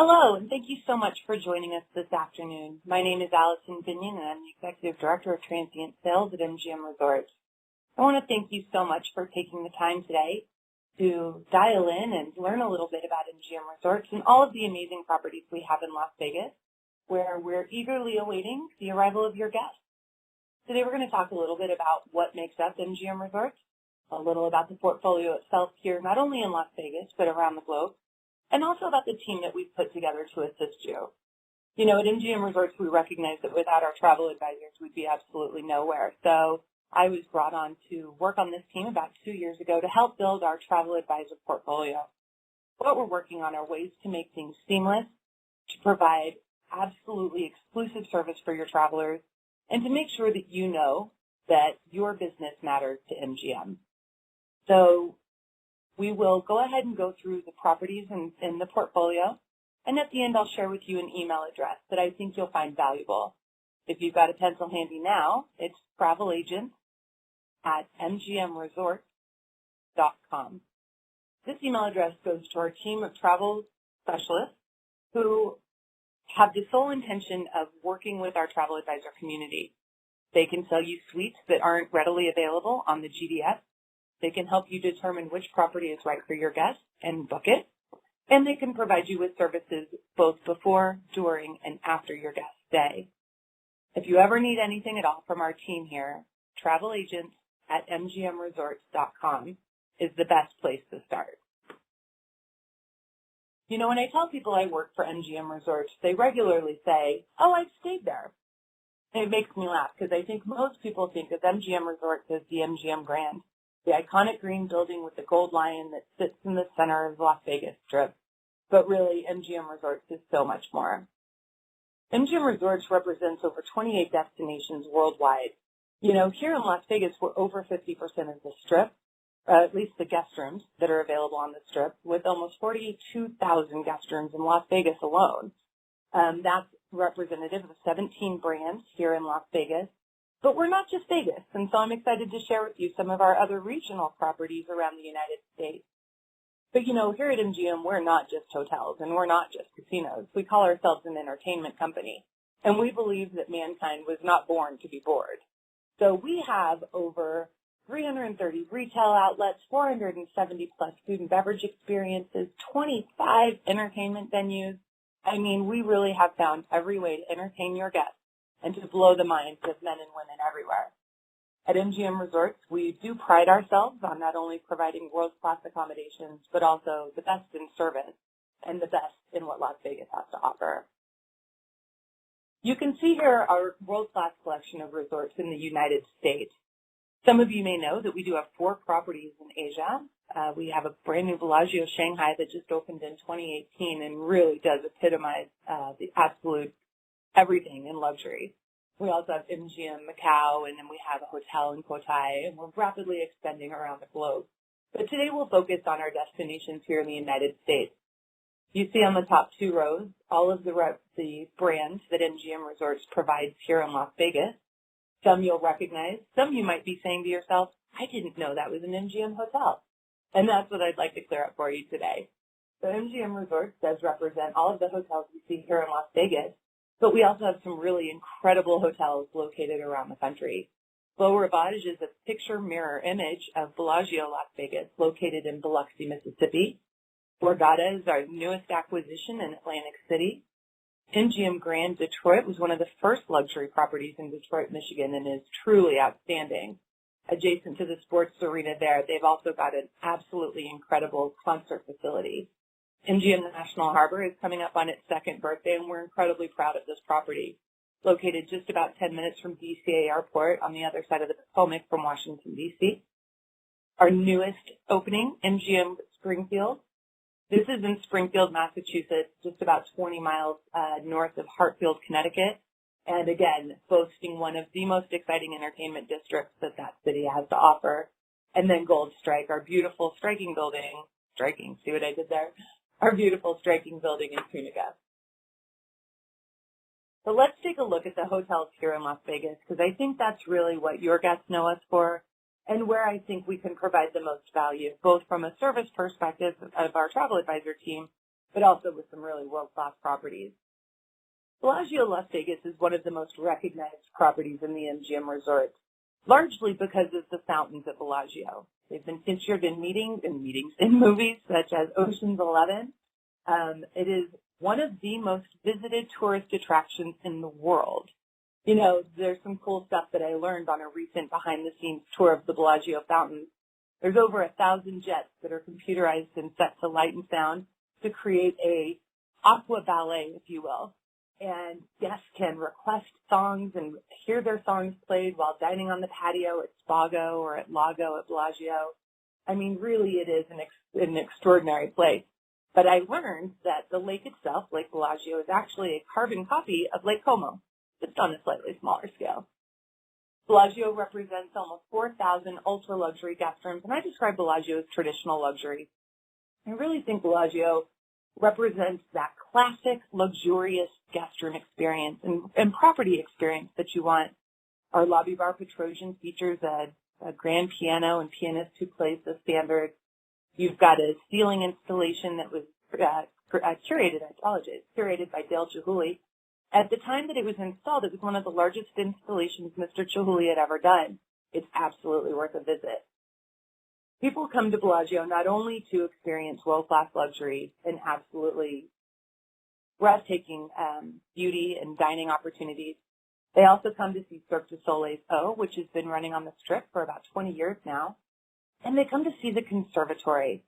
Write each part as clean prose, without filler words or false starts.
Hello, and thank you so much for joining us this afternoon. My name is Allison Binion, and I'm the Executive Director of Transient Sales at MGM Resorts. I want to thank you so much for taking the time today to dial in and learn a little bit about MGM Resorts and all of the amazing properties we have in Las Vegas, where we're eagerly awaiting the arrival of your guests. Today we're going to talk a little bit about what makes up MGM Resorts, a little about the portfolio itself here, not only in Las Vegas, but around the globe, and also about the team that we've put together to assist you. You know, at MGM Resorts, we recognize that without our travel advisors, we'd be absolutely nowhere. So I was brought on to work on this team about 2 years ago to help build our travel advisor portfolio. What we're working on are ways to make things seamless, to provide absolutely exclusive service for your travelers, and to make sure that you know that your business matters to MGM. So we will go ahead and go through the properties in the portfolio, and at the end I'll share with you an email address that I think you'll find valuable. If you've got a pencil handy now, it's travelagents@mgmresorts.com. This email address goes to our team of travel specialists who have the sole intention of working with our travel advisor community. They can sell you suites that aren't readily available on the GDS. They can help you determine which property is right for your guests and book it. And they can provide you with services both before, during, and after your guest stay. If you ever need anything at all from our team here, travelagents@mgmresorts.com is the best place to start. You know, when I tell people I work for MGM Resorts, they regularly say, "Oh, I've stayed there." And it makes me laugh because I think most people think of MGM Resorts as the MGM Grand, the iconic green building with the gold lion that sits in the center of the Las Vegas Strip. But really, MGM Resorts is so much more. MGM Resorts represents over 28 destinations worldwide. You know, here in Las Vegas, we're over 50% of the Strip, at least the guest rooms that are available on the Strip, with almost 42,000 guest rooms in Las Vegas alone. That's representative of 17 brands here in Las Vegas. But we're not just Vegas, and so I'm excited to share with you some of our other regional properties around the United States. But, you know, here at MGM, we're not just hotels, and we're not just casinos. We call ourselves an entertainment company, and we believe that mankind was not born to be bored. So we have over 330 retail outlets, 470-plus food and beverage experiences, 25 entertainment venues. I mean, we really have found every way to entertain your guests and to blow the minds of men and women everywhere. At MGM Resorts, we do pride ourselves on not only providing world-class accommodations, but also the best in service and the best in what Las Vegas has to offer. You can see here our world-class collection of resorts in the United States. Some of you may know that we do have 4 properties in Asia. We have a brand new Bellagio Shanghai that just opened in 2018 and really does epitomize the absolute everything in luxury. We also have MGM Macau, and then we have a hotel in Cotai, and we're rapidly expanding around the globe. But today we'll focus on our destinations here in the United States. You see on the top 2 rows all of the brands that MGM Resorts provides here in Las Vegas. Some you'll recognize. Some you might be saying to yourself, "I didn't know that was an MGM hotel." And that's what I'd like to clear up for you today. So MGM Resorts does represent all of the hotels you see here in Las Vegas, but we also have some really incredible hotels located around the country. Beau Rivage is a picture mirror image of Bellagio Las Vegas, located in Biloxi, Mississippi. Borgata is our newest acquisition in Atlantic City. MGM Grand Detroit was one of the first luxury properties in Detroit, Michigan, and is truly outstanding. Adjacent to the sports arena there, they've also got an absolutely incredible concert facility. MGM National Harbor is coming up on its 2nd birthday, and we're incredibly proud of this property. Located just about 10 minutes from DCA Airport on the other side of the Potomac from Washington, D.C. Our newest opening, MGM Springfield. This is in Springfield, Massachusetts, just about 20 miles north of Hartfield, Connecticut. And again, boasting one of the most exciting entertainment districts that city has to offer. And then Gold Strike, our beautiful striking building. See what I did there? Our beautiful striking building in Tunica. So let's take a look at the hotels here in Las Vegas, because I think that's really what your guests know us for and where I think we can provide the most value, both from a service perspective of our travel advisor team, but also with some really world-class properties. Bellagio Las Vegas is one of the most recognized properties in the MGM Resorts, largely because of the fountains at Bellagio. They've been featured in movies such as Ocean's 11. It is one of the most visited tourist attractions in the world. You know, there's some cool stuff that I learned on a recent behind-the-scenes tour of the Bellagio fountains. There's over 1,000 jets that are computerized and set to light and sound to create a aqua ballet, if you will. And guests can request songs and hear their songs played while dining on the patio at Spago or at Lago at Bellagio. I mean, really, it is an extraordinary place. But I learned that the lake itself, Lake Bellagio, is actually a carbon copy of Lake Como, just on a slightly smaller scale. Bellagio represents almost 4,000 ultra-luxury guest rooms, and I describe Bellagio as traditional luxury. I really think Bellagio represents that classic, luxurious guest room experience and property experience that you want. Our lobby bar Petrosian features a grand piano and pianist who plays the standards. You've got a ceiling installation that was curated by Dale Chihuly. At the time that it was installed, it was one of the largest installations Mr. Chihuly had ever done. It's absolutely worth a visit. People come to Bellagio not only to experience world-class luxury and absolutely breathtaking beauty and dining opportunities. They also come to see Cirque du Soleil's O, which has been running on the Strip for about 20 years now. And they come to see the conservatory.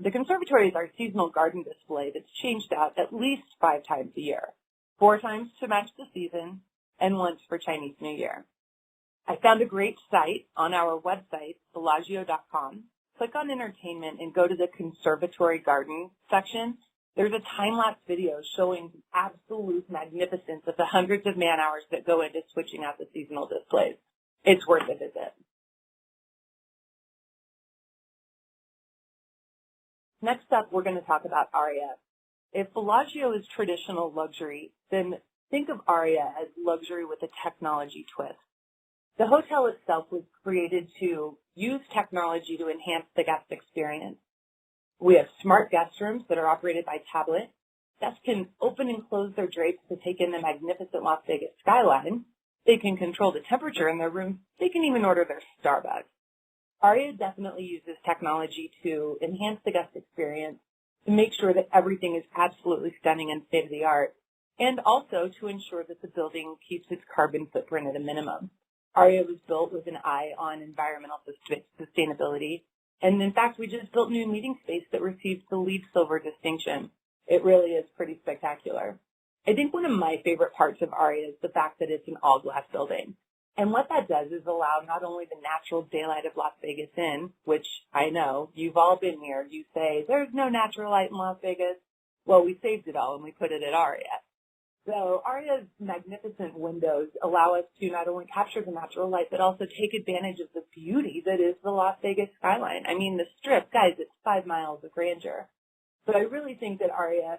The conservatory is our seasonal garden display that's changed out at least 5 times a year, 4 times to match the season, and once for Chinese New Year. I found a great site on our website, Bellagio.com. Click on Entertainment and go to the Conservatory Garden section. There's a time-lapse video showing the absolute magnificence of the hundreds of man-hours that go into switching out the seasonal displays. It's worth a visit. Next up, we're going to talk about Aria. If Bellagio is traditional luxury, then think of Aria as luxury with a technology twist. The hotel itself was created to use technology to enhance the guest experience. We have smart guest rooms that are operated by tablet. Guests can open and close their drapes to take in the magnificent Las Vegas skyline. They can control the temperature in their room. They can even order their Starbucks. Aria definitely uses technology to enhance the guest experience, to make sure that everything is absolutely stunning and state-of-the-art, and also to ensure that the building keeps its carbon footprint at a minimum. Aria was built with an eye on environmental sustainability, and in fact, we just built new meeting space that received the LEED Silver distinction. It really is pretty spectacular. I think one of my favorite parts of Aria is the fact that it's an all-glass building. And what that does is allow not only the natural daylight of Las Vegas in, which I know, you've all been here, you say, there's no natural light in Las Vegas. Well, we saved it all and we put it at Aria. So Aria's magnificent windows allow us to not only capture the natural light, but also take advantage of the beauty that is the Las Vegas skyline. I mean, the Strip, guys, it's 5 miles of grandeur. So I really think that Aria,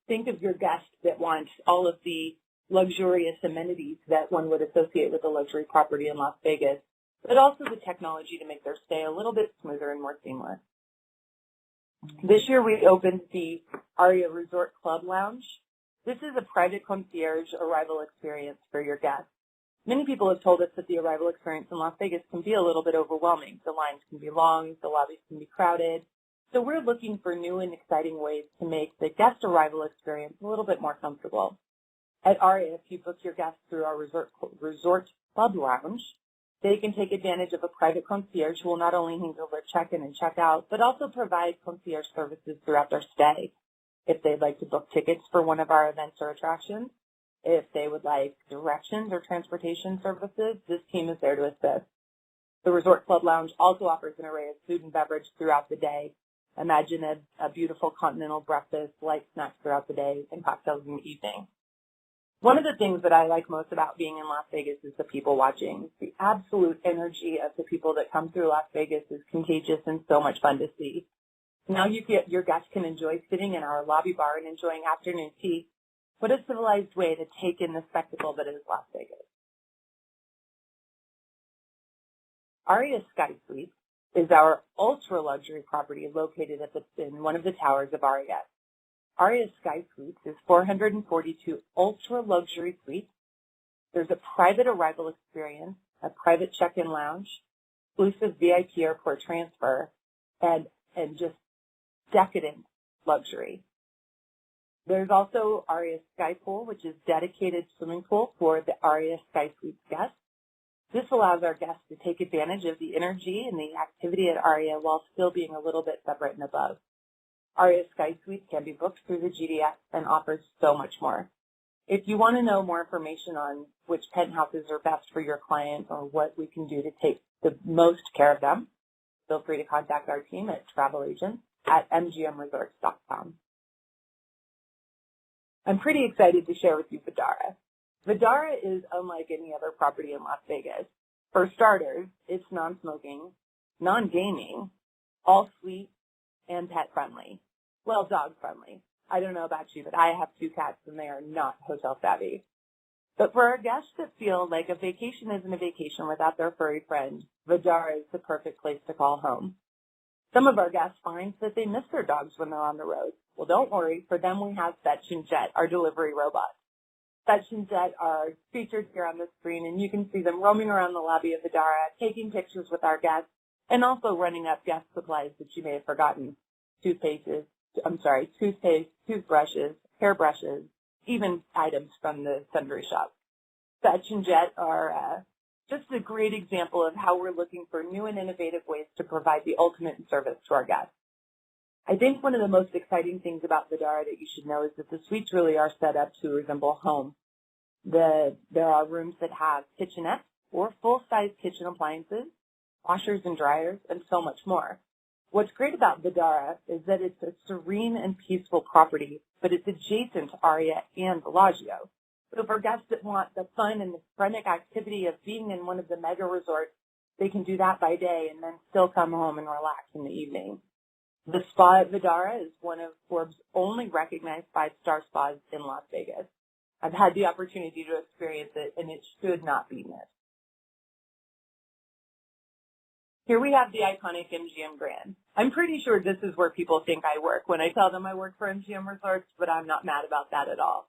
think of your guest that wants all of the luxurious amenities that one would associate with a luxury property in Las Vegas, but also the technology to make their stay a little bit smoother and more seamless. This year we opened the Aria Resort Club Lounge. This is a private concierge arrival experience for your guests. Many people have told us that the arrival experience in Las Vegas can be a little bit overwhelming. The lines can be long, the lobbies can be crowded. So we're looking for new and exciting ways to make the guest arrival experience a little bit more comfortable. At Aria, if you book your guests through our resort club lounge, they can take advantage of a private concierge who will not only handle their check-in and check-out, but also provide concierge services throughout their stay. If they'd like to book tickets for one of our events or attractions, if they would like directions or transportation services, this team is there to assist. The Resort Club Lounge also offers an array of food and beverage throughout the day. Imagine a beautiful continental breakfast, light snacks throughout the day, and cocktails in the evening. One of the things that I like most about being in Las Vegas is the people watching. The absolute energy of the people that come through Las Vegas is contagious and so much fun to see. Now your guests can enjoy sitting in our lobby bar and enjoying afternoon tea. What a civilized way to take in the spectacle that is Las Vegas. Aria Sky Suites is our ultra-luxury property located in one of the towers of Aria. Aria Sky Suites is 442 ultra-luxury suites. There's a private arrival experience, a private check-in lounge, exclusive VIP airport transfer, and just decadent luxury. There's also Aria Sky Pool, which is dedicated swimming pool for the Aria Sky Suites guests. This allows our guests to take advantage of the energy and the activity at Aria while still being a little bit separate and above. Aria Sky Suites can be booked through the GDS and offers so much more. If you want to know more information on which penthouses are best for your client or what we can do to take the most care of them, feel free to contact our team at travelagents@mgmresorts.com. I'm pretty excited to share with you Vdara. Vdara is unlike any other property in Las Vegas. For starters, it's non-smoking, non-gaming, all-suite, and pet-friendly. Well, dog-friendly. I don't know about you, but I have 2 cats, and they are not hotel-savvy. But for our guests that feel like a vacation isn't a vacation without their furry friend, Vdara is the perfect place to call home. Some of our guests find that they miss their dogs when they're on the road. Well, don't worry. For them, we have Fetch and Jet, our delivery robots. Fetch and Jet are featured here on the screen, and you can see them roaming around the lobby of Vdara, taking pictures with our guests, and also running up guest supplies that you may have forgotten. Toothpaste, toothbrushes, hairbrushes, even items from the sundry shop. Fetch and Jet are just a great example of how we're looking for new and innovative ways to provide the ultimate service to our guests. I think one of the most exciting things about Vdara that you should know is that the suites really are set up to resemble home. There are rooms that have kitchenettes or full-size kitchen appliances, washers and dryers, and so much more. What's great about Vdara is that it's a serene and peaceful property, but it's adjacent to Aria and Bellagio. So for guests that want the fun and the frenetic activity of being in one of the mega resorts, they can do that by day and then still come home and relax in the evening. The spa at Vdara is one of Forbes' only recognized 5-star spas in Las Vegas. I've had the opportunity to experience it, and it should not be missed. Here we have the iconic MGM Grand. I'm pretty sure this is where people think I work when I tell them I work for MGM Resorts, but I'm not mad about that at all.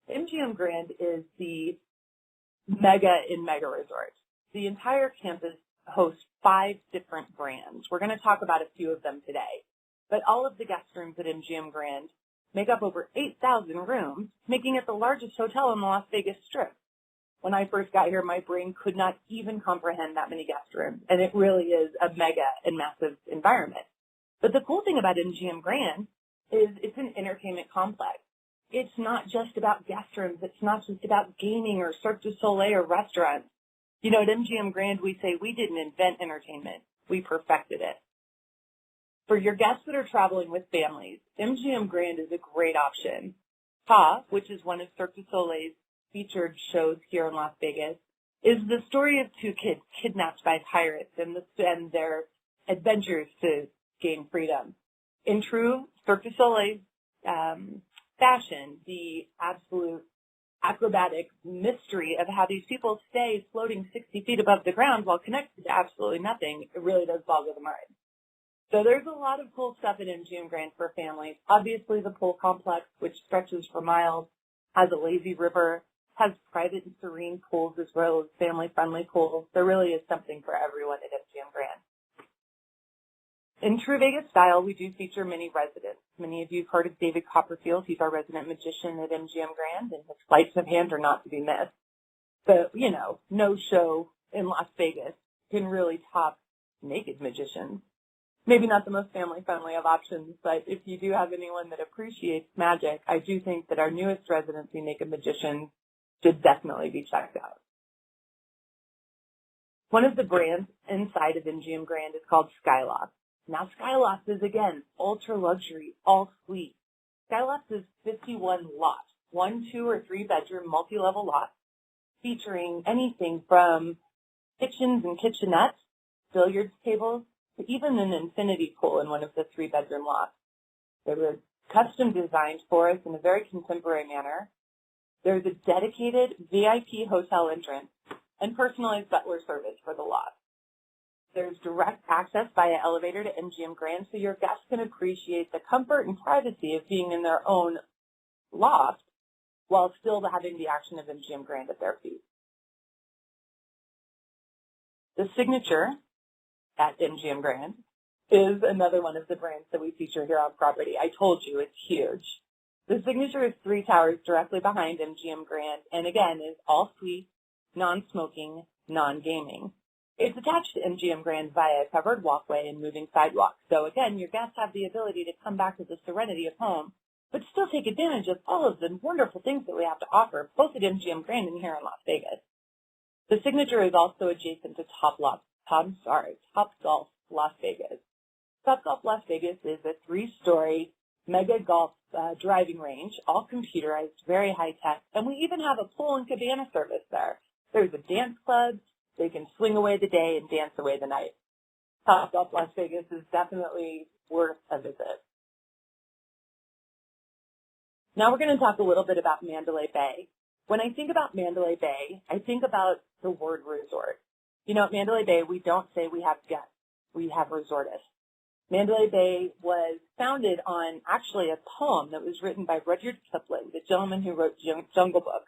MGM Grand is the mega in mega resorts. The entire campus hosts 5 different brands. We're going to talk about a few of them today. But all of the guest rooms at MGM Grand make up over 8,000 rooms, making it the largest hotel on the Las Vegas Strip. When I first got here, my brain could not even comprehend that many guest rooms, and it really is a mega and massive environment. But the cool thing about MGM Grand is it's an entertainment complex. It's not just about guest rooms. It's not just about gaming or Cirque du Soleil or restaurants. You know, at MGM Grand, we say we didn't invent entertainment. We perfected it. For your guests that are traveling with families, MGM Grand is a great option. THOR, which is one of Cirque du Soleil's featured shows here in Las Vegas, is the story of 2 kids kidnapped by pirates and their adventures to gain freedom. In true Cirque du Soleil fashion, the absolute acrobatic mystery of how these people stay floating 60 feet above the ground while connected to absolutely nothing, it really does boggle the mind. So there's a lot of cool stuff at MGM Grand for families. Obviously, the pool complex, which stretches for miles, has a lazy river, has private and serene pools as well as family-friendly pools. There really is something for everyone at MGM Grand. In true Vegas style, we do feature many residents. Many of you have heard of David Copperfield. He's our resident magician at MGM Grand, and his flights of hand are not to be missed. But, you know, no show in Las Vegas can really top naked magicians. Maybe not the most family-friendly of options, but if you do have anyone that appreciates magic, I do think that our newest residency, Naked Magicians, should definitely be checked out. One of the brands inside of MGM Grand is called Skyloft. Now, Skyloft is, again, ultra-luxury, all-suite. Skyloft is 51 lots, 1, 2, or 3-bedroom multi-level lots, featuring anything from kitchens and kitchenettes, billiards tables, to even an infinity pool in one of the 3-bedroom lots. They were custom designed for us in a very contemporary manner. There's a dedicated VIP hotel entrance and personalized butler service for the lot. There's direct access via elevator to MGM Grand, so your guests can appreciate the comfort and privacy of being in their own loft while still having the action of MGM Grand at their feet. The Signature at MGM Grand is another one of the brands that we feature here on property. I told you, it's huge. The Signature is 3 towers directly behind MGM Grand, and again, is all suite, non-smoking, non-gaming. It's attached to MGM Grand via a covered walkway and moving sidewalk. So again, your guests have the ability to come back to the serenity of home, but still take advantage of all of the wonderful things that we have to offer, both at MGM Grand and here in Las Vegas. The Signature is also adjacent to Topgolf Las Vegas. Topgolf Las Vegas is a 3-story mega golf driving range, all computerized, very high tech, and we even have a pool and cabana service there. There's a dance club. They can swing away the day and dance away the night. Topgolf Las Vegas is definitely worth a visit. Now we're going to talk a little bit about Mandalay Bay. When I think about Mandalay Bay, I think about the word resort. You know, at Mandalay Bay, we don't say we have guests. We have resortists. Mandalay Bay was founded on actually a poem that was written by Rudyard Kipling, the gentleman who wrote Jungle Book.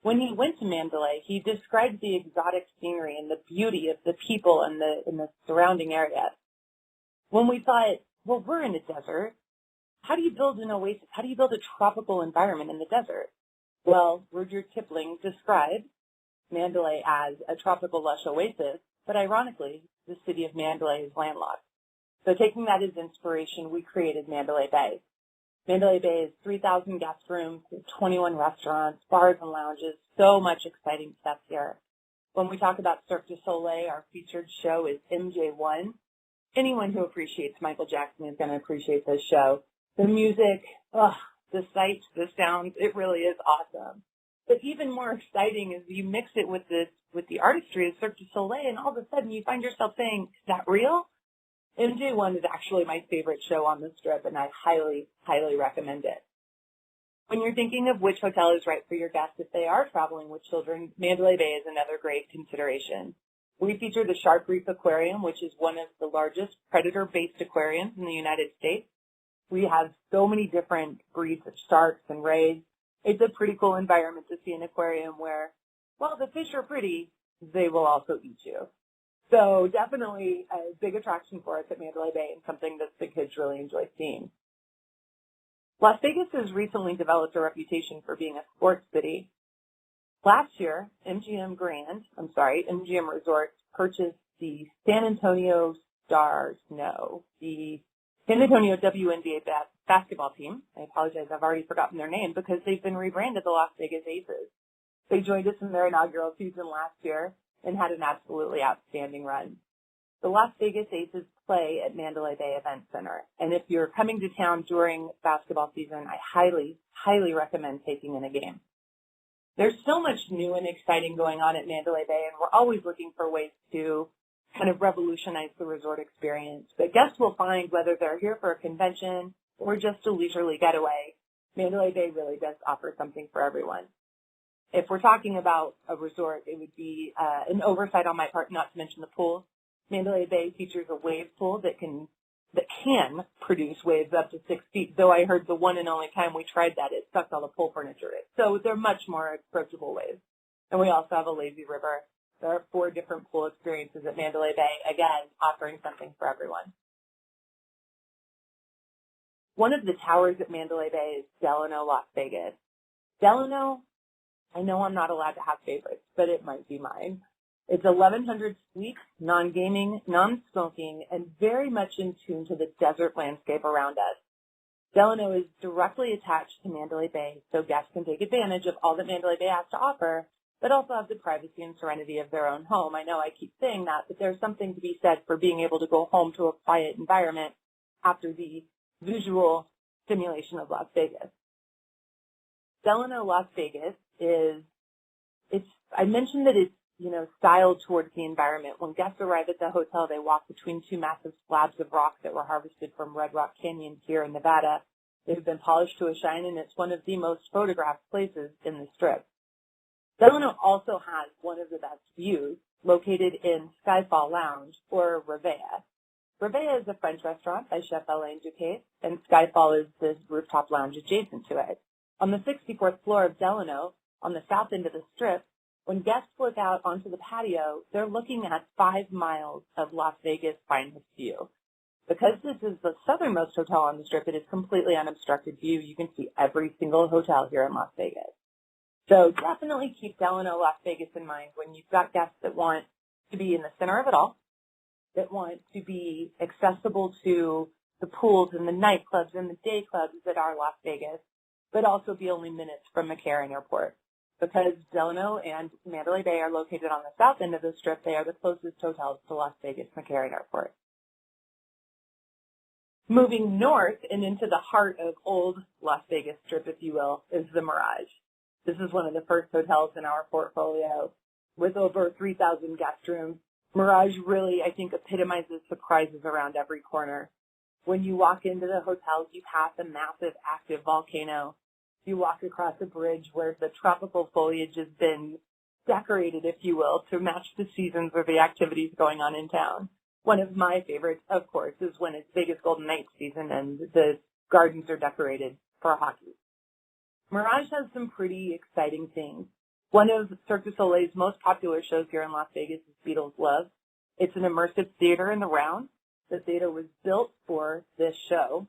When he went to Mandalay, he described the exotic scenery and the beauty of the people and the surrounding area. When we thought, well, we're in a desert, how do you build an oasis? How do you build a tropical environment in the desert? Well, Rudyard Kipling described Mandalay as a tropical lush oasis, but ironically, the city of Mandalay is landlocked. So taking that as inspiration, we created Mandalay Bay. Mandalay Bay is 3,000 guest rooms, 21 restaurants, bars and lounges, so much exciting stuff here. When we talk about Cirque du Soleil, our featured show is MJ1. Anyone who appreciates Michael Jackson is going to appreciate this show. The music, the sights, the sounds, it really is awesome. But even more exciting is you mix it with the artistry of Cirque du Soleil, and all of a sudden you find yourself saying, is that real? MJ1 is actually my favorite show on the Strip, and I highly, highly recommend it. When you're thinking of which hotel is right for your guests if they are traveling with children, Mandalay Bay is another great consideration. We feature the Shark Reef Aquarium, which is one of the largest predator-based aquariums in the United States. We have so many different breeds of sharks and rays. It's a pretty cool environment to see an aquarium where, while the fish are pretty, they will also eat you. So definitely a big attraction for us at Mandalay Bay and something that the kids really enjoy seeing. Las Vegas has recently developed a reputation for being a sports city. Last year, MGM Resorts purchased the San Antonio WNBA basketball team. I apologize, I've already forgotten their name because they've been rebranded the Las Vegas Aces. They joined us in their inaugural season last year and had an absolutely outstanding run. The Las Vegas Aces play at Mandalay Bay Event Center, and if you're coming to town during basketball season, I highly, highly recommend taking in a game. There's so much new and exciting going on at Mandalay Bay, and we're always looking for ways to kind of revolutionize the resort experience. But guests will find, whether they're here for a convention or just a leisurely getaway, Mandalay Bay really does offer something for everyone. If we're talking about a resort, it would be an oversight on my part not to mention the pool. Mandalay Bay features a wave pool that can produce waves up to 6 feet, though I heard the one and only time we tried that, it sucked all the pool furniture in. So they're much more approachable waves. And we also have a lazy river. There are 4 different pool experiences at Mandalay Bay, again, offering something for everyone. One of the towers at Mandalay Bay is Delano, Las Vegas. Delano, I know I'm not allowed to have favorites, but it might be mine. It's 1,100 suites, non-gaming, non-smoking, and very much in tune to the desert landscape around us. Delano is directly attached to Mandalay Bay, so guests can take advantage of all that Mandalay Bay has to offer, but also have the privacy and serenity of their own home. I know I keep saying that, but there's something to be said for being able to go home to a quiet environment after the visual stimulation of Las Vegas. Delano, Las Vegas I mentioned that it's, styled towards the environment. When guests arrive at the hotel, they walk between 2 massive slabs of rock that were harvested from Red Rock Canyon here in Nevada. They've been polished to a shine, and it's one of the most photographed places in the Strip. Delano also has one of the best views located in Skyfall Lounge, or Revea. Revea is a French restaurant by Chef Alain Ducasse, and Skyfall is this rooftop lounge adjacent to it. On the 64th floor of Delano, on the south end of the Strip, when guests look out onto the patio, they're looking at 5 miles of Las Vegas' finest view. Because this is the southernmost hotel on the Strip, it is completely unobstructed view. You can see every single hotel here in Las Vegas. So definitely keep Delano, Las Vegas in mind when you've got guests that want to be in the center of it all, that want to be accessible to the pools and the nightclubs and the day clubs that are Las Vegas, but also be only minutes from McCarran Airport. Because Delano and Mandalay Bay are located on the south end of the Strip, they are the closest hotels to Las Vegas McCarran Airport. Moving north and into the heart of old Las Vegas Strip, if you will, is the Mirage. This is one of the first hotels in our portfolio with over 3,000 guest rooms. Mirage really, I think, epitomizes surprises around every corner. When you walk into the hotel, you pass a massive active volcano. You walk across a bridge where the tropical foliage has been decorated, if you will, to match the seasons or the activities going on in town. One of my favorites, of course, is when it's Vegas Golden Knights season and the gardens are decorated for hockey. Mirage has some pretty exciting things. One of Cirque du Soleil's most popular shows here in Las Vegas is Beatles Love. It's an immersive theater in the round. The theater was built for this show,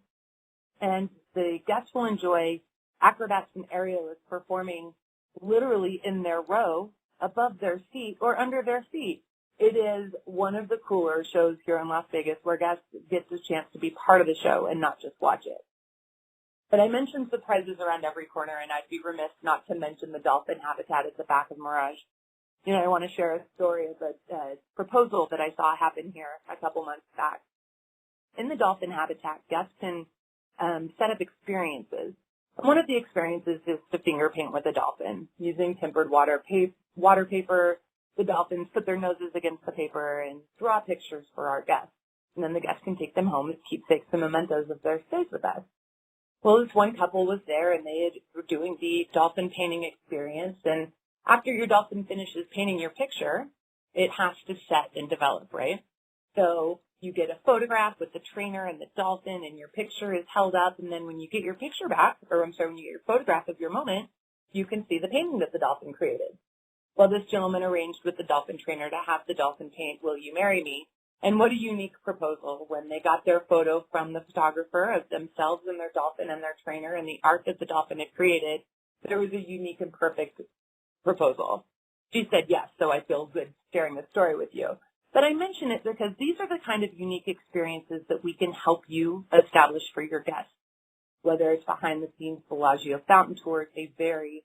and the guests will enjoy acrobats and aerialists performing literally in their row, above their seat, or under their seat. It is one of the cooler shows here in Las Vegas where guests get the chance to be part of the show and not just watch it. But I mentioned surprises around every corner, and I'd be remiss not to mention the dolphin habitat at the back of Mirage. You know, I want to share a story of a proposal that I saw happen here a couple months back. In the dolphin habitat, guests can set up experiences. One of the experiences is to finger paint with a dolphin using tempered water paper. The dolphins put their noses against the paper and draw pictures for our guests. And then the guests can take them home as keepsakes and mementos of their stays with us. Well, this one couple was there, and they were doing the dolphin painting experience. And after your dolphin finishes painting your picture, it has to set and develop, right? So you get a photograph with the trainer and the dolphin, and your picture is held up. And then when you get your picture back, when you get your photograph of your moment, you can see the painting that the dolphin created. Well, this gentleman arranged with the dolphin trainer to have the dolphin paint "Will You Marry Me?" And what a unique proposal. When they got their photo from the photographer of themselves and their dolphin and their trainer and the art that the dolphin had created, there was a unique and perfect proposal. She said yes, so I feel good sharing this story with you. But I mention it because these are the kind of unique experiences that we can help you establish for your guests. Whether it's behind the scenes Bellagio fountain tours, a very,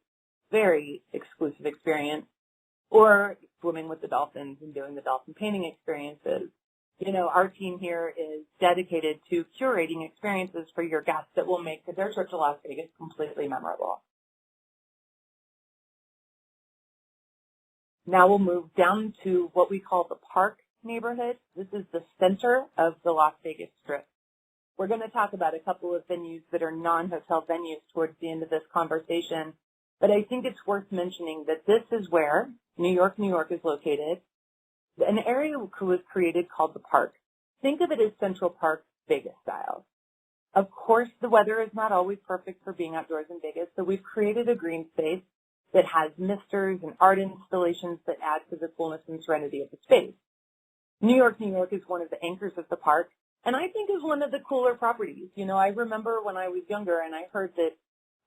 very exclusive experience, or swimming with the dolphins and doing the dolphin painting experiences. You know, our team here is dedicated to curating experiences for your guests that will make their trip to Las Vegas completely memorable. Now we'll move down to what we call the Park neighborhood. This is the center of the Las Vegas Strip. We're going to talk about a couple of venues that are non-hotel venues towards the end of this conversation, but I think it's worth mentioning that this is where New York is located. An area was created called the Park. Think of it as Central Park, Vegas style. Of course, the weather is not always perfect for being outdoors in Vegas, so we've created a green space that has misters and art installations that add to the coolness and serenity of the space. New York is one of the anchors of the park, and I think is one of the cooler properties. You know, I remember when I was younger and I heard that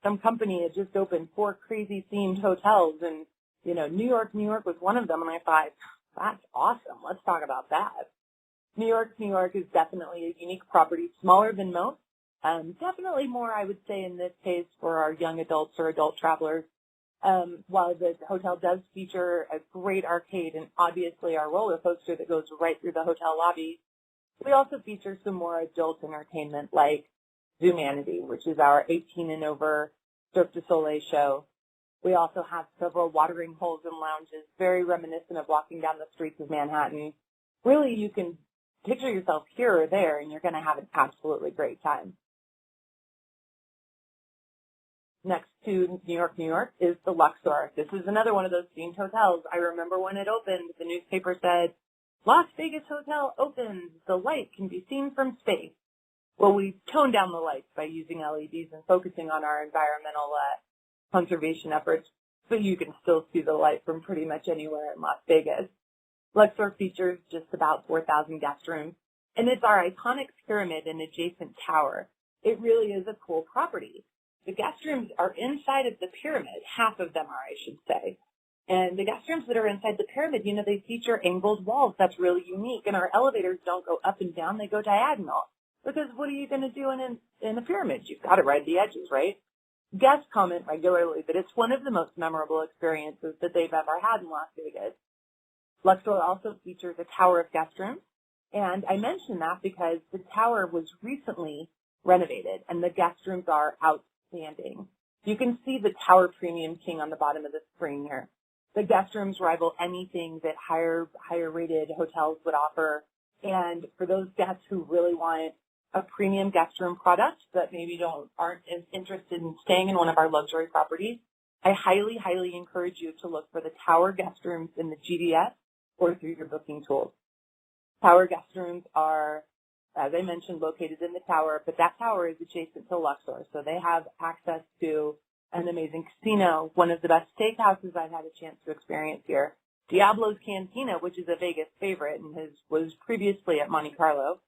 some company had just opened 4 crazy themed hotels, and, you know, New York was one of them, and I thought, that's awesome. Let's talk about that. New York is definitely a unique property, smaller than most. Definitely more, I would say, in this case for our young adults or adult travelers. While the hotel does feature a great arcade and obviously our roller coaster that goes right through the hotel lobby, we also feature some more adult entertainment like Zumanity, which is our 18 and over Cirque du Soleil show. We also have several watering holes and lounges, very reminiscent of walking down the streets of Manhattan. Really, you can picture yourself here or there, and you're going to have an absolutely great time. next to New York, is the Luxor. This is another one of those themed hotels. I remember when it opened, the newspaper said, Las Vegas Hotel opens. The light can be seen from space. Well, we toned down the lights by using LEDs and focusing on our environmental conservation efforts, but you can still see the light from pretty much anywhere in Las Vegas. Luxor features just about 4,000 guest rooms, and it's our iconic pyramid and adjacent tower. It really is a cool property. The guest rooms are inside of the pyramid. Half of them are, I should say. And the guest rooms that are inside the pyramid, they feature angled walls. That's really unique. And our elevators don't go up and down. They go diagonal. Because what are you going to do in a pyramid? You've got to ride the edges, right? Guests comment regularly that it's one of the most memorable experiences that they've ever had in Las Vegas. Luxor also features a tower of guest rooms. And I mention that because the tower was recently renovated and the guest rooms are outstanding. You can see the Tower Premium King on the bottom of the screen here. The guest rooms rival anything that higher rated hotels would offer. And for those guests who really want a premium guest room product but maybe aren't as interested in staying in one of our luxury properties, I highly, highly encourage you to look for the Tower guest rooms in the GDS or through your booking tools. Tower guest rooms are, as I mentioned, located in the tower, but that tower is adjacent to Luxor, so they have access to an amazing casino, one of the best steakhouses I've had a chance to experience here, Diablo's Cantina, which is a Vegas favorite and was previously at Monte Carlo,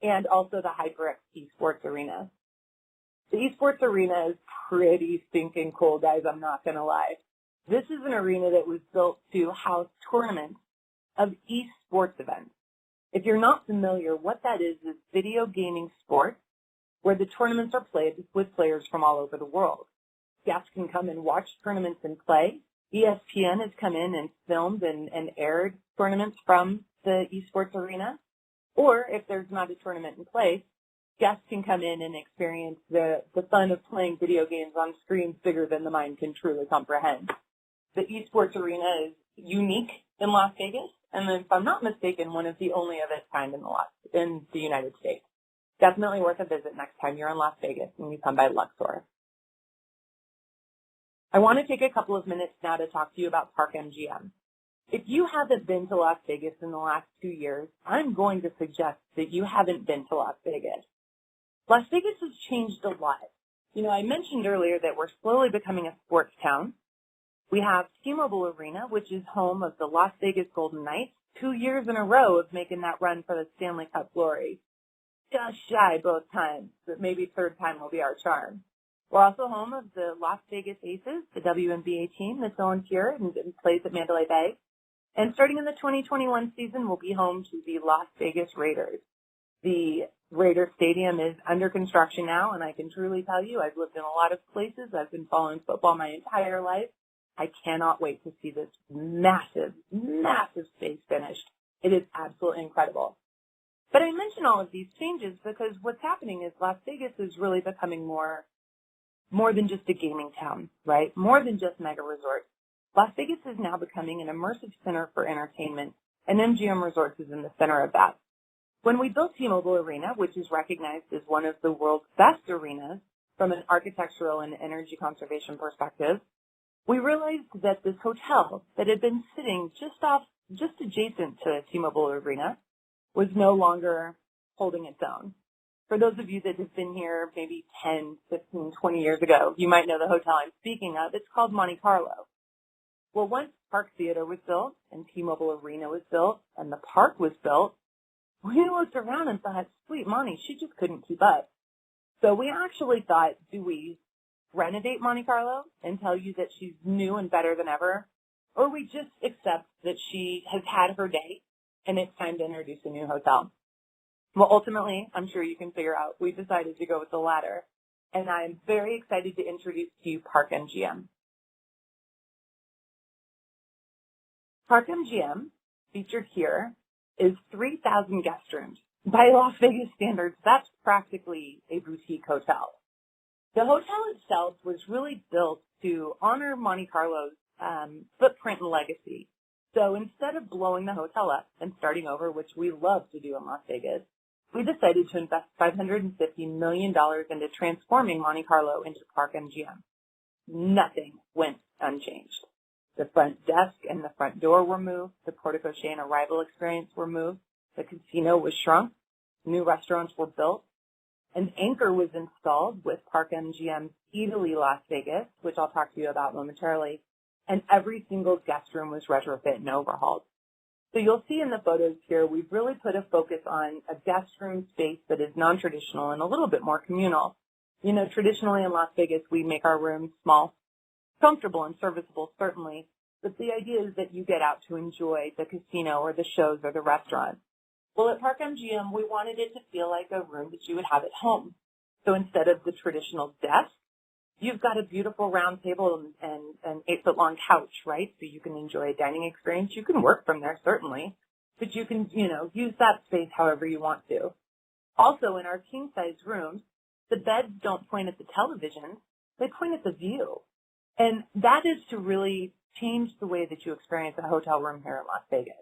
and also the HyperX Esports Arena. The Esports Arena is pretty stinking cool, guys, I'm not going to lie. This is an arena that was built to house tournaments of esports events. If you're not familiar, what that is video gaming sports where the tournaments are played with players from all over the world. Guests can come and watch tournaments and play. ESPN has come in and filmed and aired tournaments from the esports arena. Or if there's not a tournament in place, guests can come in and experience the fun of playing video games on screens bigger than the mind can truly comprehend. The esports arena is unique in Las Vegas, and if I'm not mistaken, one of the only of its kind in the United States. Definitely worth a visit next time you're in Las Vegas and you come by Luxor. I want to take a couple of minutes now to talk to you about Park MGM. If you haven't been to Las Vegas in the last 2 years, I'm going to suggest that you haven't been to Las Vegas. Las Vegas has changed a lot. I mentioned earlier that we're slowly becoming a sports town. We have T-Mobile Arena, which is home of the Las Vegas Golden Knights, 2 years in a row of making that run for the Stanley Cup glory. Just shy both times, but maybe third time will be our charm. We're also home of the Las Vegas Aces, the WNBA team that's on here and plays at Mandalay Bay. And starting in the 2021 season, we'll be home to the Las Vegas Raiders. The Raider Stadium is under construction now, and I can truly tell you, I've lived in a lot of places. I've been following football my entire life. I cannot wait to see this massive, massive space finished. It is absolutely incredible. But I mention all of these changes because what's happening is Las Vegas is really becoming more than just a gaming town, right? More than just mega resorts. Las Vegas is now becoming an immersive center for entertainment, and MGM Resorts is in the center of that. When we built T-Mobile Arena, which is recognized as one of the world's best arenas from an architectural and energy conservation perspective, we realized that this hotel that had been sitting just adjacent to T-Mobile Arena was no longer holding its own. For those of you that have been here maybe 10, 15, 20 years ago, you might know the hotel I'm speaking of. It's called Monte Carlo. Well, once Park Theater was built and T-Mobile Arena was built and the park was built, we looked around and thought, sweet Monty, she just couldn't keep up. So we actually thought, do we renovate Monte Carlo and tell you that she's new and better than ever? Or we just accept that she has had her day and it's time to introduce a new hotel? Well, ultimately, I'm sure you can figure out, we decided to go with the latter. And I'm very excited to introduce to you Park MGM. Park MGM, featured here, is 3,000 guest rooms. By Las Vegas standards, that's practically a boutique hotel. The hotel itself was really built to honor Monte Carlo's footprint and legacy. So instead of blowing the hotel up and starting over, which we love to do in Las Vegas, we decided to invest $550 million into transforming Monte Carlo into Park MGM. nothing went unchanged. The front desk and the front door were moved. The porte-cochere and arrival experience were moved. The casino was shrunk. New restaurants were built. An anchor was installed with Park MGM's Eataly Las Vegas, which I'll talk to you about momentarily, and every single guest room was retrofit and overhauled. So you'll see in the photos here, we've really put a focus on a guest room space that is non-traditional and a little bit more communal. You know, traditionally in Las Vegas, we make our rooms small, comfortable and serviceable, certainly, but the idea is that you get out to enjoy the casino or the shows or the restaurant. Well, at Park MGM, we wanted it to feel like a room that you would have at home. So instead of the traditional desk, you've got a beautiful round table and an 8-foot-long couch, right? So you can enjoy a dining experience. You can work from there, certainly, but you can, use that space however you want to. Also, in our king-size rooms, the beds don't point at the television. They point at the view. And that is to really change the way that you experience a hotel room here in Las Vegas.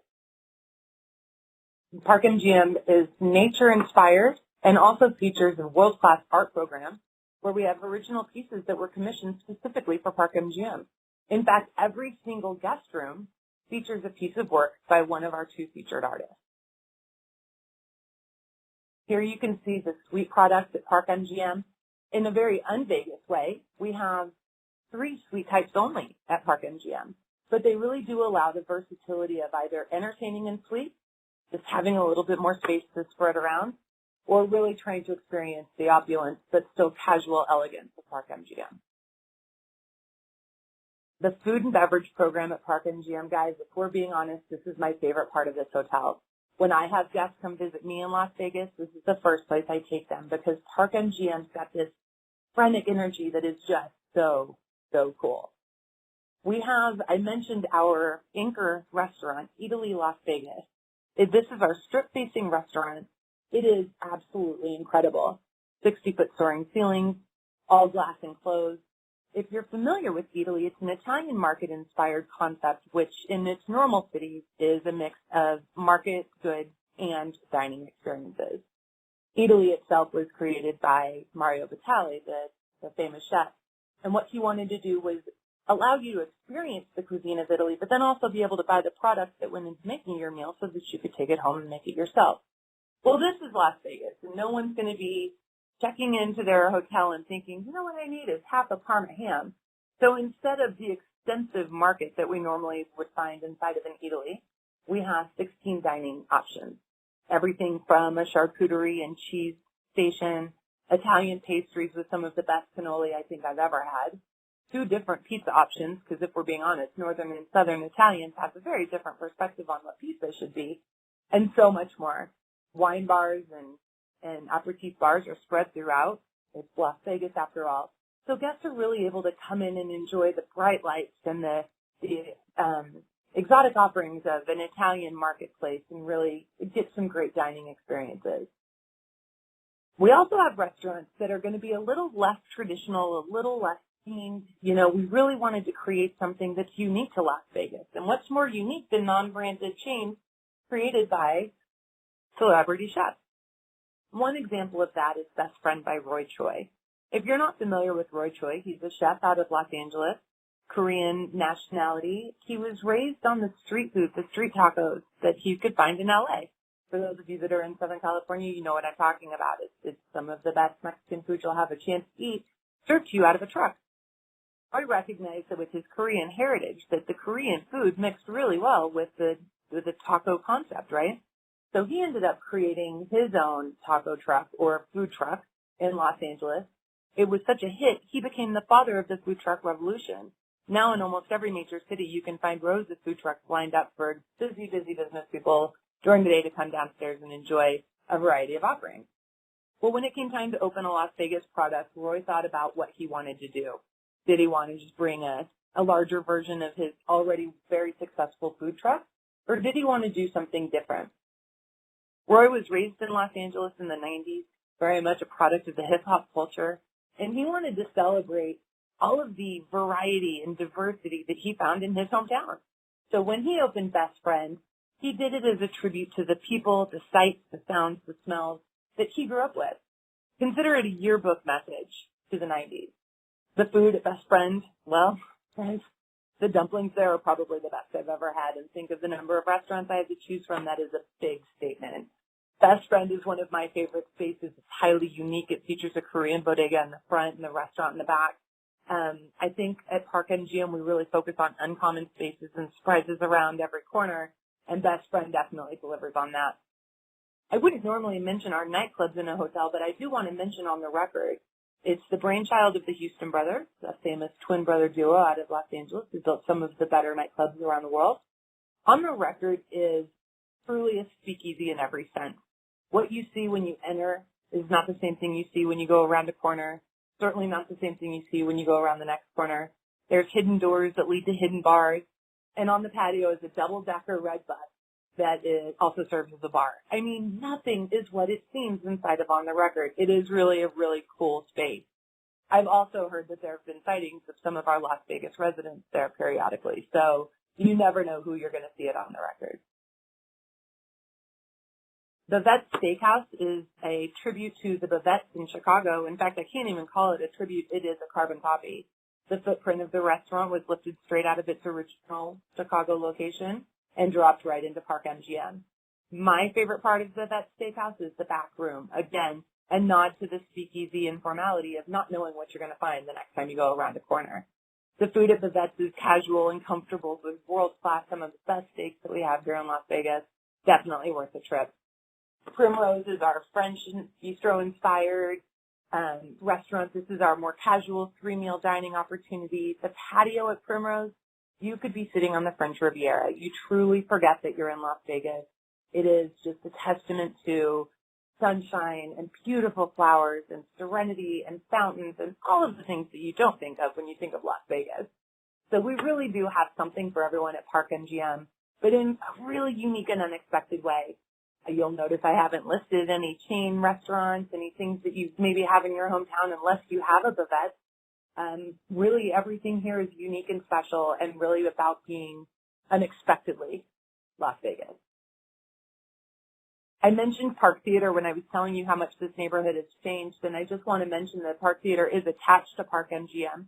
Park MGM is nature-inspired and also features a world-class art program where we have original pieces that were commissioned specifically for Park MGM. In fact, every single guest room features a piece of work by one of our 2 featured artists. Here you can see the suite products at Park MGM. In a very un-Vegas way, we have 3 suite types only at Park MGM, but they really do allow the versatility of either entertaining in suite, just having a little bit more space to spread around, or really trying to experience the opulence but still casual elegance of Park MGM. The food and beverage program at Park MGM, guys, if we're being honest, this is my favorite part of this hotel. When I have guests come visit me in Las Vegas, this is the first place I take them because Park MGM's got this frenetic energy that is just so cool. We have, I mentioned our anchor restaurant, Eataly Las Vegas. This is our strip-facing restaurant. It is absolutely incredible. 60-foot soaring ceilings, all glass enclosed. If you're familiar with Eataly, it's an Italian market-inspired concept, which in its normal cities is a mix of market, goods, and dining experiences. Eataly itself was created by Mario Batali, the famous chef, and what he wanted to do was allow you to experience the cuisine of Italy, but then also be able to buy the products that went into making your meal so that you could take it home and make it yourself. Well, this is Las Vegas, and no one's going to be checking into their hotel and thinking, you know what I need is half a Parma ham. So instead of the extensive market that we normally would find inside of an Eataly, we have 16 dining options. Everything from a charcuterie and cheese station, Italian pastries with some of the best cannoli I think I've ever had, 2 different pizza options, because if we're being honest, Northern and Southern Italians have a very different perspective on what pizza should be, and so much more. Wine bars and aperitif bars are spread throughout. It's Las Vegas after all. So guests are really able to come in and enjoy the bright lights and the exotic offerings of an Italian marketplace and really get some great dining experiences. We also have restaurants that are going to be a little less traditional, a little less themed. We really wanted to create something that's unique to Las Vegas. And what's more unique than non-branded chains created by celebrity chefs? One example of that is Best Friend by Roy Choi. If you're not familiar with Roy Choi, he's a chef out of Los Angeles, Korean nationality. He was raised on the street food, the street tacos that you could find in LA. For those of you that are in Southern California, you know what I'm talking about. It's some of the best Mexican food you'll have a chance to eat, served to you out of a truck. Roy recognized that with his Korean heritage, that the Korean food mixed really well with the taco concept, right? So he ended up creating his own taco truck or food truck in Los Angeles. It was such a hit, he became the father of the food truck revolution. Now in almost every major city, you can find rows of food trucks lined up for busy business people during the day to come downstairs and enjoy a variety of offerings. Well, when it came time to open a Las Vegas product, Roy thought about what he wanted to do. Did he want to just bring a larger version of his already very successful food truck, or did he want to do something different? Roy was raised in Los Angeles in the 90s, very much a product of the hip-hop culture, and he wanted to celebrate all of the variety and diversity that he found in his hometown. So when he opened Best Friend, he did it as a tribute to the people, the sights, the sounds, the smells that he grew up with. Consider it a yearbook message to the 90s. The food at Best Friend, well, guys, the dumplings there are probably the best I've ever had, and think of the number of restaurants I have to choose from. That is a big statement. Best Friend is one of my favorite spaces. It's highly unique. It features a Korean bodega in the front and the restaurant in the back. I think at Park MGM we really focus on uncommon spaces and surprises around every corner, and Best Friend definitely delivers on that. I wouldn't normally mention our nightclubs in a hotel, but I do want to mention on the record, it's the brainchild of the Houston brothers, a famous twin brother duo out of Los Angeles who built some of the better nightclubs around the world. On the record is truly a speakeasy in every sense. What you see when you enter is not the same thing you see when you go around a corner, certainly not the same thing you see when you go around the next corner. There's hidden doors that lead to hidden bars, and on the patio is a double-decker red bus that also serves as a bar. I mean, nothing is what it seems inside of On the Record. It is really a really cool space. I've also heard that there have been sightings of some of our Las Vegas residents there periodically, so you never know who you're going to see it On the Record. Bavette Steakhouse is a tribute to the Bavettes in Chicago. In fact, I can't even call it a tribute. It is a carbon copy. The footprint of the restaurant was lifted straight out of its original Chicago location and dropped right into Park MGM. My favorite part of the Bavette Steakhouse is the back room. Again, a nod to the speakeasy informality of not knowing what you're going to find the next time you go around a corner. The food at Bavette's is casual and comfortable with world-class, some of the best steaks that we have here in Las Vegas. Definitely worth the trip. Primrose is our French bistro-inspired restaurant. This is our more casual three-meal dining opportunity. The patio at Primrose, you could be sitting on the French Riviera. You truly forget that you're in Las Vegas. It is just a testament to sunshine and beautiful flowers and serenity and fountains and all of the things that you don't think of when you think of Las Vegas. So we really do have something for everyone at Park MGM, but in a really unique and unexpected way. You'll notice I haven't listed any chain restaurants, any things that you maybe have in your hometown unless you have a Bavette. Really everything here is unique and special and really about being unexpectedly Las Vegas. I mentioned Park Theater when I was telling you how much this neighborhood has changed, and I just want to mention that Park Theater is attached to Park MGM.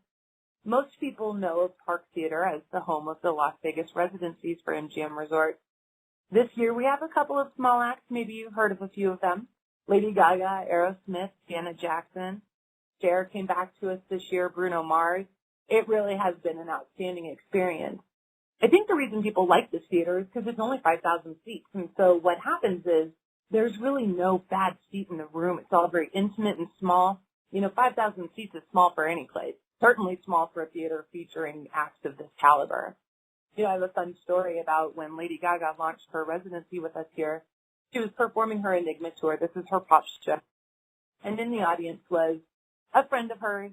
Most people know of Park Theater as the home of the Las Vegas residencies for MGM Resorts. This year we have a couple of small acts. Maybe you've heard of a few of them. Lady Gaga, Aerosmith, Janet Jackson. Cher came back to us this year, Bruno Mars. It really has been an outstanding experience. I think the reason people like this theater is because it's only 5,000 seats. And so what happens is there's really no bad seat in the room. It's all very intimate and small. 5,000 seats is small for any place. Certainly small for a theater featuring acts of this caliber. I have a fun story about when Lady Gaga launched her residency with us here. She was performing her Enigma tour. This is her pop show. And in the audience was a friend of hers,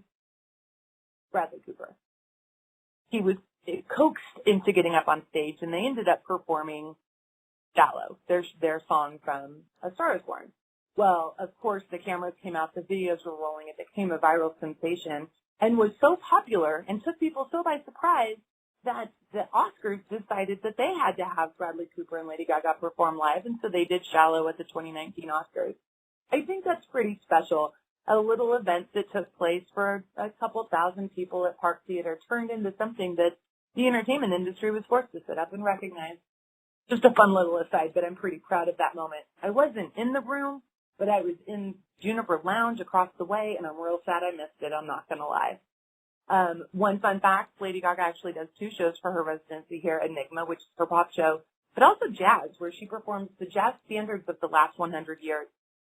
Bradley Cooper. He was coaxed into getting up on stage, and they ended up performing Shallow, their song from A Star is Born. Well, of course, the cameras came out, the videos were rolling, it became a viral sensation, and was so popular and took people so by surprise that the Oscars decided that they had to have Bradley Cooper and Lady Gaga perform live, and so they did Shallow at the 2019 Oscars. I think that's pretty special. A little event that took place for a couple thousand people at Park Theater turned into something that the entertainment industry was forced to sit up and recognize. Just a fun little aside, but I'm pretty proud of that moment. I wasn't in the room, but I was in Juniper Lounge across the way, and I'm real sad I missed it. I'm not going to lie. One fun fact, Lady Gaga actually does 2 shows for her residency here, Enigma, which is her pop show, but also jazz, where she performs the jazz standards of the last 100 years.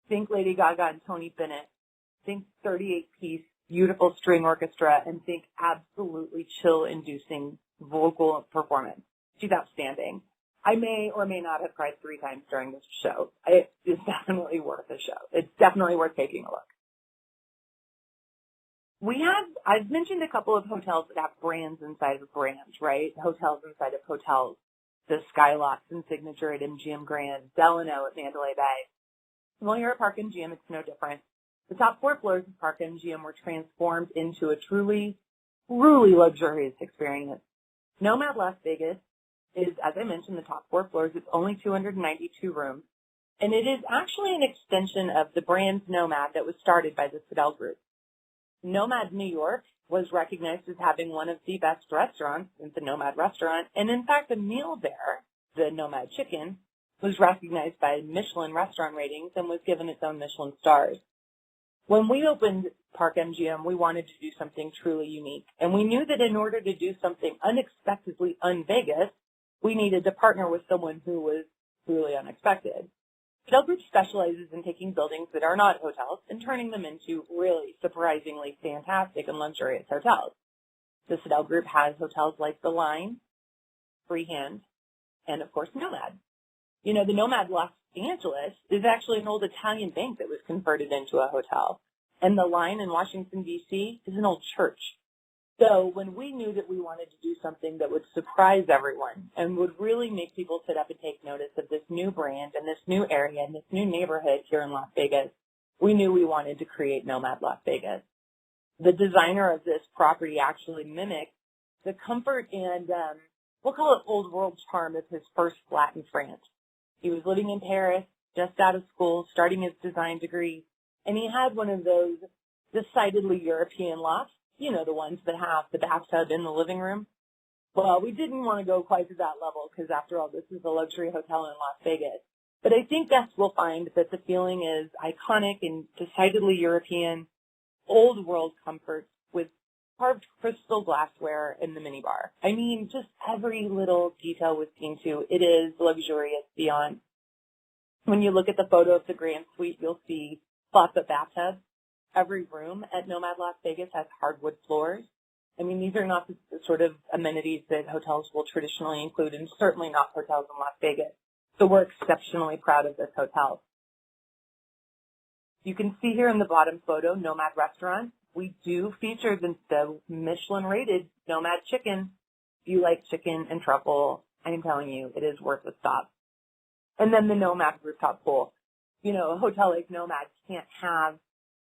Think Lady Gaga and Tony Bennett. Think 38-piece, beautiful string orchestra, and think absolutely chill-inducing vocal performance. She's outstanding. I may or may not have cried 3 times during this show. It is definitely worth a show. It's definitely worth taking a look. I've mentioned a couple of hotels that have brands inside of brands, right? Hotels inside of hotels. The Skylocks and Signature at MGM Grand, Delano at Mandalay Bay. Well, here at Park MGM, it's no different. The top 4 floors of Park MGM were transformed into a truly, truly luxurious experience. Nomad Las Vegas is, as I mentioned, the top 4 floors. It's only 292 rooms. And it is actually an extension of the brand Nomad that was started by the Citadel Group. Nomad New York was recognized as having one of the best restaurants, the Nomad restaurant, and in fact, a meal there, the Nomad Chicken, was recognized by Michelin restaurant ratings and was given its own Michelin stars. When we opened Park MGM, we wanted to do something truly unique, and we knew that in order to do something unexpectedly un-Vegas, we needed to partner with someone who was truly unexpected. Citadel Group specializes in taking buildings that are not hotels and turning them into really surprisingly fantastic and luxurious hotels. The Citadel Group has hotels like The Line, Freehand, and of course Nomad. You know, the Nomad Los Angeles is actually an old Italian bank that was converted into a hotel. And the Line in Washington, D.C. is an old church. So when we knew that we wanted to do something that would surprise everyone and would really make people sit up and take notice of this new brand and this new area and this new neighborhood here in Las Vegas, we knew we wanted to create Nomad Las Vegas. The designer of this property actually mimicked the comfort and, we'll call it old world charm of his first flat in France. He was living in Paris, just out of school, starting his design degree, and he had one of those decidedly European lofts, you know, the ones that have the bathtub in the living room. Well, we didn't want to go quite to that level because, after all, this is a luxury hotel in Las Vegas. But I think guests will find that the feeling is iconic and decidedly European, old world comfort with carved crystal glassware in the minibar. I mean, just every little detail was seen to. It is luxurious beyond. When you look at the photo of the Grand Suite, you'll see closet bathtubs. Every room at Nomad Las Vegas has hardwood floors. I mean, these are not the sort of amenities that hotels will traditionally include, and certainly not hotels in Las Vegas. So we're exceptionally proud of this hotel. You can see here in the bottom photo, Nomad Restaurant. We do feature the Michelin-rated Nomad Chicken. If you like chicken and truffle, I'm telling you, it is worth a stop. And then the Nomad Rooftop Pool. You know, a hotel like Nomad can't have,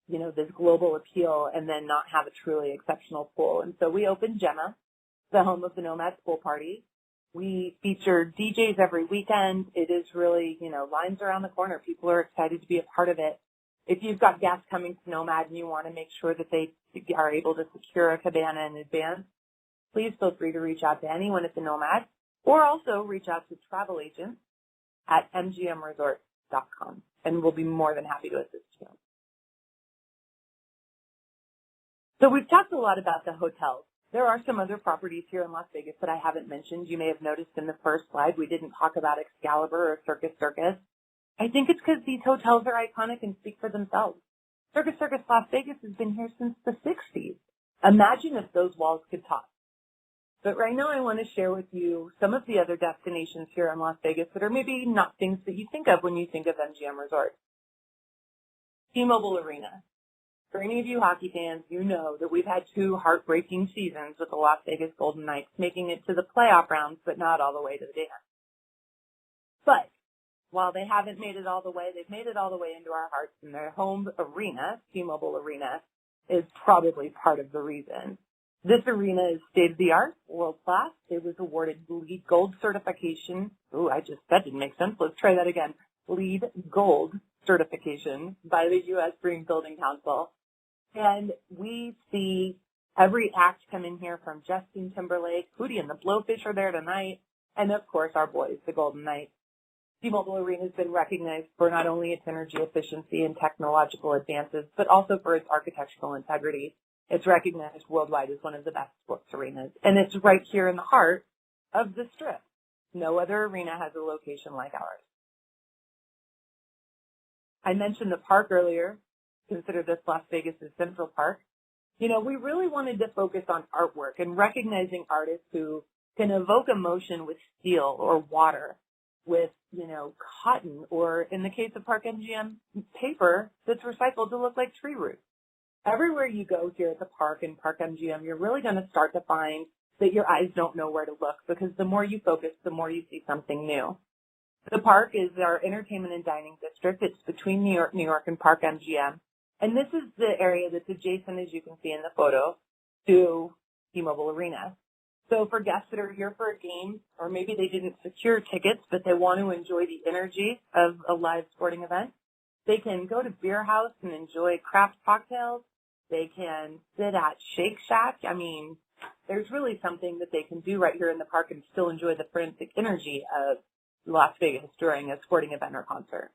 you know, this global appeal and then not have a truly exceptional pool. And so we opened Gemma, the home of the Nomad Pool Party. We feature DJs every weekend. It is really, you know, lines around the corner. People are excited to be a part of it. If you've got guests coming to Nomad and you want to make sure that they are able to secure a cabana in advance, please feel free to reach out to anyone at the Nomad, or also reach out to travel agents at mgmresorts.com, and we'll be more than happy to assist you. So we've talked a lot about the hotels. There are some other properties here in Las Vegas that I haven't mentioned. You may have noticed in the first slide we didn't talk about Excalibur or Circus Circus. I think it's because these hotels are iconic and speak for themselves. Circus Circus Las Vegas has been here since the 60s. Imagine if those walls could talk. But right now I want to share with you some of the other destinations here in Las Vegas that are maybe not things that you think of when you think of MGM Resorts. T-Mobile Arena. For any of you hockey fans, you know that we've had 2 heartbreaking seasons with the Las Vegas Golden Knights, making it to the playoff rounds, but not all the way to the dance. But while they haven't made it all the way, they've made it all the way into our hearts, and their home arena, T-Mobile Arena, is probably part of the reason. This arena is state-of-the-art, world-class. It was awarded LEED Gold certification. That didn't make sense. Let's try that again. LEED Gold certification by the U.S. Green Building Council. And we see every act come in here from Justin Timberlake, Hootie and the Blowfish are there tonight, and of course our boys, the Golden Knights. T-Mobile Arena has been recognized for not only its energy efficiency and technological advances, but also for its architectural integrity. It's recognized worldwide as one of the best sports arenas, and it's right here in the heart of the Strip. No other arena has a location like ours. I mentioned the park earlier. Consider this Las Vegas' Central Park. You know, we really wanted to focus on artwork and recognizing artists who can evoke emotion with steel or water, with, you know, cotton, or in the case of Park MGM, paper that's recycled to look like tree roots. Everywhere you go here at the park and Park MGM, you're really going to start to find that your eyes don't know where to look, because the more you focus, the more you see something new. The park is our entertainment and dining district. It's between New York, and Park MGM. And this is the area that's adjacent, as you can see in the photo, to T-Mobile Arena. So for guests that are here for a game, or maybe they didn't secure tickets, but they want to enjoy the energy of a live sporting event, they can go to Beer House and enjoy craft cocktails. They can sit at Shake Shack. I mean, there's really something that they can do right here in the park and still enjoy the forensic energy of Las Vegas during a sporting event or concert.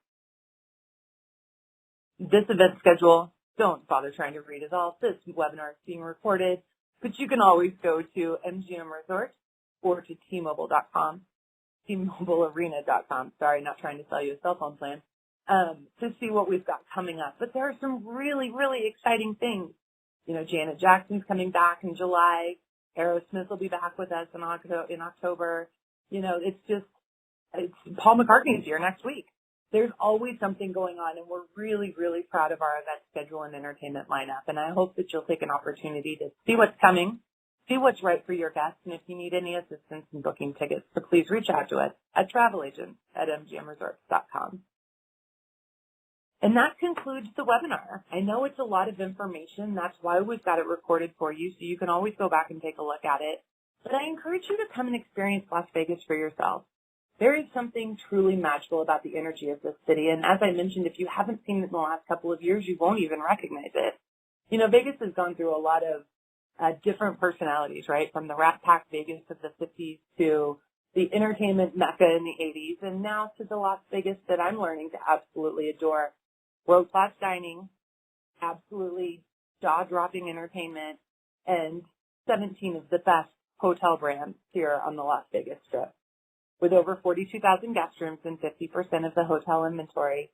This event schedule, don't bother trying to read it all. This webinar is being recorded, but you can always go to MGM Resorts or to T-Mobile.com, T-MobileArena.com. Sorry, not trying to sell you a cell phone plan, to see what we've got coming up. But there are some really, really exciting things. You know, Janet Jackson's coming back in July. Aerosmith will be back with us in October. You know, it's Paul McCartney's here next week. There's always something going on, and we're really, really proud of our event schedule and entertainment lineup. And I hope that you'll take an opportunity to see what's coming, see what's right for your guests, and if you need any assistance in booking tickets, so please reach out to us at travelagents@mgmresorts.com. And that concludes the webinar. I know it's a lot of information. That's why we've got it recorded for you, so you can always go back and take a look at it. But I encourage you to come and experience Las Vegas for yourself. There is something truly magical about the energy of this city. And as I mentioned, if you haven't seen it in the last couple of years, you won't even recognize it. You know, Vegas has gone through a lot of different personalities, right? From the Rat Pack Vegas of the 50s to the entertainment mecca in the 80s, and now to the Las Vegas that I'm learning to absolutely adore. World-class dining, absolutely jaw-dropping entertainment, and 17 of the best hotel brands here on the Las Vegas Strip. With over 42,000 guest rooms and 50% of the hotel inventory,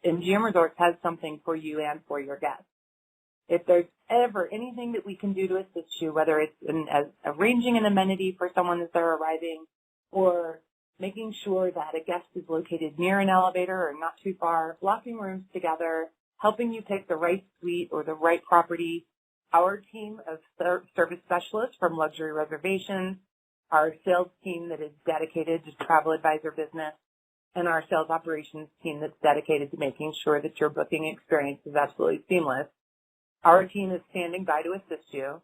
MGM Resorts has something for you and for your guests. If there's ever anything that we can do to assist you, whether it's in arranging an amenity for someone as they're arriving, or making sure that a guest is located near an elevator or not too far, blocking rooms together, helping you pick the right suite or the right property, our team of service specialists from Luxury Reservations, our sales team that is dedicated to travel advisor business, and our sales operations team that's dedicated to making sure that your booking experience is absolutely seamless. Our team is standing by to assist you.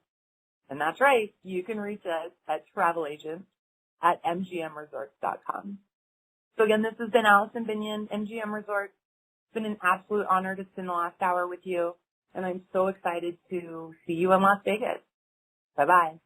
And that's right, you can reach us at travelagents@mgmresorts.com. So again, this has been Allison Binion, MGM Resorts. It's been an absolute honor to spend the last hour with you, and I'm so excited to see you in Las Vegas. Bye-bye.